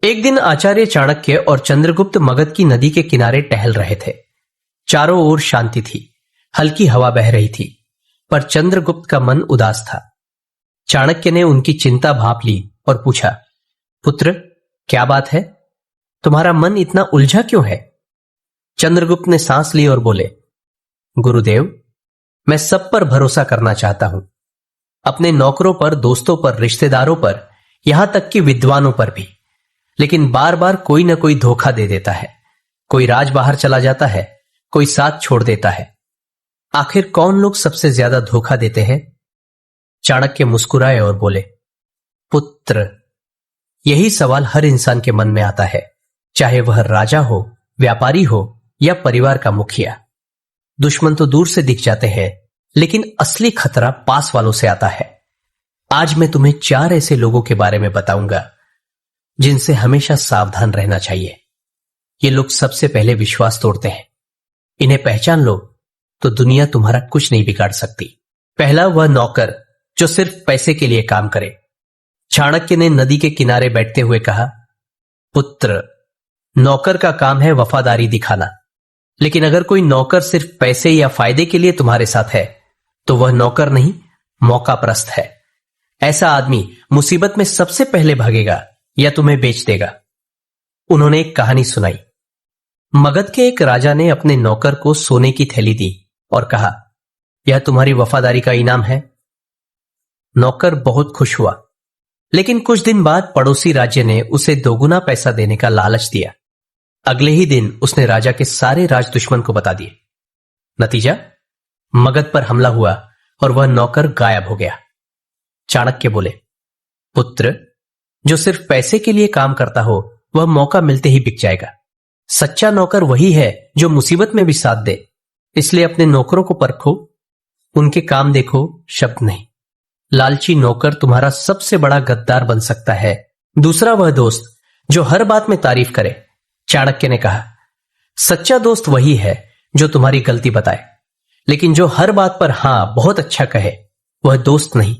एक दिन आचार्य चाणक्य और चंद्रगुप्त मगध की नदी के किनारे टहल रहे थे। चारों ओर शांति थी, हल्की हवा बह रही थी, पर चंद्रगुप्त का मन उदास था। चाणक्य ने उनकी चिंता भांप ली और पूछा, पुत्र, क्या बात है? तुम्हारा मन इतना उलझा क्यों है? चंद्रगुप्त ने सांस ली और बोले, गुरुदेव, मैं सब पर भरोसा करना चाहता हूं, अपने नौकरों पर, दोस्तों पर, रिश्तेदारों पर, यहां तक कि विद्वानों पर भी। लेकिन बार बार कोई ना कोई धोखा दे देता है। कोई राज बाहर चला जाता है, कोई साथ छोड़ देता है। आखिर कौन लोग सबसे ज्यादा धोखा देते हैं? चाणक्य मुस्कुराए और बोले, पुत्र, यही सवाल हर इंसान के मन में आता है, चाहे वह राजा हो, व्यापारी हो या परिवार का मुखिया। दुश्मन तो दूर से दिख जाते हैं, लेकिन असली खतरा पास वालों से आता है। आज मैं तुम्हें 4 ऐसे लोगों के बारे में बताऊंगा जिनसे हमेशा सावधान रहना चाहिए। ये लोग सबसे पहले विश्वास तोड़ते हैं। इन्हें पहचान लो तो दुनिया तुम्हारा कुछ नहीं बिगाड़ सकती। पहला, वह नौकर जो सिर्फ पैसे के लिए काम करे। चाणक्य ने नदी के किनारे बैठते हुए कहा, पुत्र, नौकर का काम है वफादारी दिखाना। लेकिन अगर कोई नौकर सिर्फ पैसे या फायदे के लिए तुम्हारे साथ है तो वह नौकर नहीं, मौकाप्रस्त है। ऐसा आदमी मुसीबत में सबसे पहले भागेगा या तुम्हें बेच देगा। उन्होंने एक कहानी सुनाई। मगध के एक राजा ने अपने नौकर को सोने की थैली दी और कहा, यह तुम्हारी वफादारी का इनाम है। नौकर बहुत खुश हुआ, लेकिन कुछ दिन बाद पड़ोसी राज्य ने उसे दोगुना पैसा देने का लालच दिया। अगले ही दिन उसने राजा के सारे राज दुश्मन को बता दिए। नतीजा, मगध पर हमला हुआ और वह नौकर गायब हो गया। चाणक्य बोले, पुत्र, जो सिर्फ पैसे के लिए काम करता हो वह मौका मिलते ही बिक जाएगा। सच्चा नौकर वही है जो मुसीबत में भी साथ दे। इसलिए अपने नौकरों को परखो, उनके काम देखो, शब्द नहीं। लालची नौकर तुम्हारा सबसे बड़ा गद्दार बन सकता है। दूसरा, वह दोस्त जो हर बात में तारीफ करे। चाणक्य ने कहा, सच्चा दोस्त वही है जो तुम्हारी गलती बताए, लेकिन जो हर बात पर हां बहुत अच्छा कहे वह दोस्त नहीं,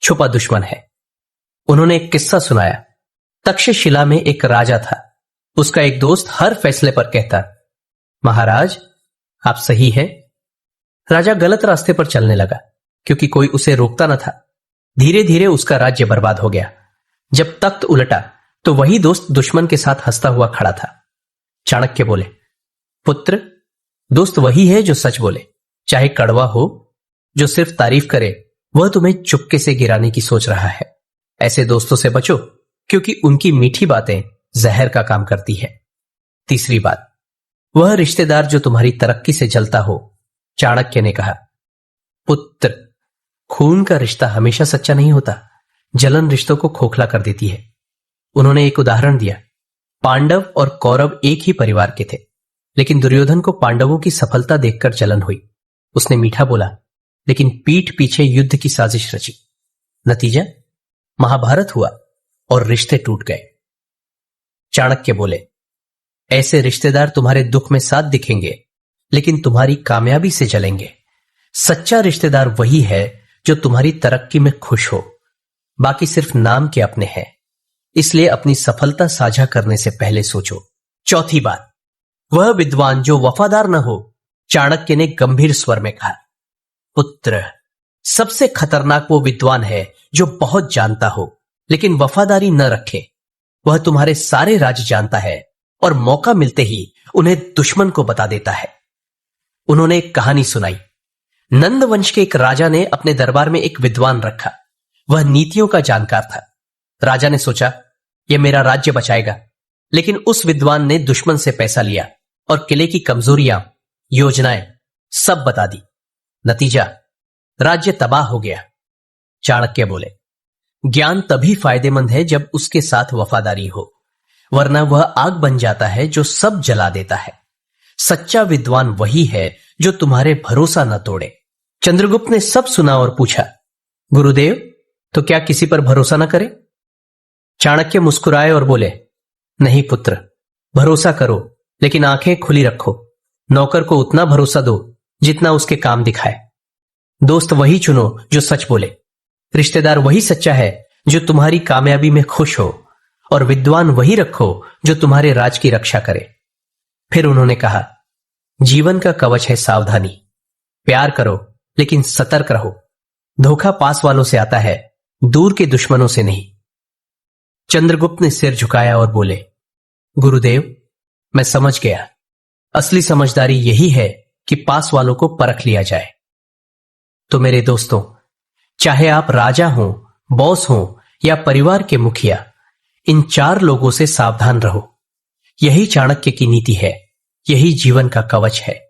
छुपा दुश्मन है। उन्होंने एक किस्सा सुनाया। तक्षशिला में एक राजा था। उसका एक दोस्त हर फैसले पर कहता, महाराज, आप सही है। राजा गलत रास्ते पर चलने लगा क्योंकि कोई उसे रोकता न था। धीरे धीरे उसका राज्य बर्बाद हो गया। जब तख्त उलटा तो वही दोस्त दुश्मन के साथ हंसता हुआ खड़ा था। चाणक्य बोले, पुत्र, दोस्त वही है जो सच बोले, चाहे कड़वा हो। जो सिर्फ तारीफ करे वह तुम्हें चुपके से गिराने की सोच रहा है। ऐसे दोस्तों से बचो क्योंकि उनकी मीठी बातें जहर का काम करती है। तीसरी बात, वह रिश्तेदार जो तुम्हारी तरक्की से जलता हो। चाणक्य ने कहा, पुत्र, खून का रिश्ता हमेशा सच्चा नहीं होता। जलन रिश्तों को खोखला कर देती है। उन्होंने एक उदाहरण दिया। पांडव और कौरव एक ही परिवार के थे, लेकिन दुर्योधन को पांडवों की सफलता देखकर जलन हुई। उसने मीठा बोला, लेकिन पीठ पीछे युद्ध की साजिश रची। नतीजा, महाभारत हुआ और रिश्ते टूट गए। चाणक्य बोले, ऐसे रिश्तेदार तुम्हारे दुख में साथ दिखेंगे, लेकिन तुम्हारी कामयाबी से जलेंगे। सच्चा रिश्तेदार वही है जो तुम्हारी तरक्की में खुश हो, बाकी सिर्फ नाम के अपने हैं। इसलिए अपनी सफलता साझा करने से पहले सोचो। चौथी बात, वह विद्वान जो वफादार न हो। चाणक्य ने गंभीर स्वर में कहा, पुत्र, सबसे खतरनाक वो विद्वान है जो बहुत जानता हो लेकिन वफादारी न रखे। वह तुम्हारे सारे राज जानता है और मौका मिलते ही उन्हें दुश्मन को बता देता है। उन्होंने एक कहानी सुनाई। नंद वंश के एक राजा ने अपने दरबार में एक विद्वान रखा। वह नीतियों का जानकार था। राजा ने सोचा, यह मेरा राज्य बचाएगा, लेकिन उस विद्वान ने दुश्मन से पैसा लिया और किले की कमजोरियां, योजनाएं सब बता दी। नतीजा, राज्य तबाह हो गया। चाणक्य बोले, ज्ञान तभी फायदेमंद है जब उसके साथ वफादारी हो, वरना वह आग बन जाता है जो सब जला देता है। सच्चा विद्वान वही है जो तुम्हारे भरोसा न तोड़े। चंद्रगुप्त ने सब सुना और पूछा, गुरुदेव, तो क्या किसी पर भरोसा न करें? चाणक्य मुस्कुराए और बोले, नहीं पुत्र, भरोसा करो, लेकिन आंखें खुली रखो। नौकर को उतना भरोसा दो जितना उसके काम दिखाए। दोस्त वही चुनो जो सच बोले। रिश्तेदार वही सच्चा है जो तुम्हारी कामयाबी में खुश हो। और विद्वान वही रखो जो तुम्हारे राज की रक्षा करे। फिर उन्होंने कहा, जीवन का कवच है सावधानी। प्यार करो लेकिन सतर्क रहो। धोखा पास वालों से आता है, दूर के दुश्मनों से नहीं। चंद्रगुप्त ने सिर झुकाया और बोले, गुरुदेव, मैं समझ गया। असली समझदारी यही है कि पास वालों को परख लिया जाए। तो मेरे दोस्तों, चाहे आप राजा हों, बॉस हों या परिवार के मुखिया, इन 4 लोगों से सावधान रहो। यही चाणक्य की नीति है, यही जीवन का कवच है।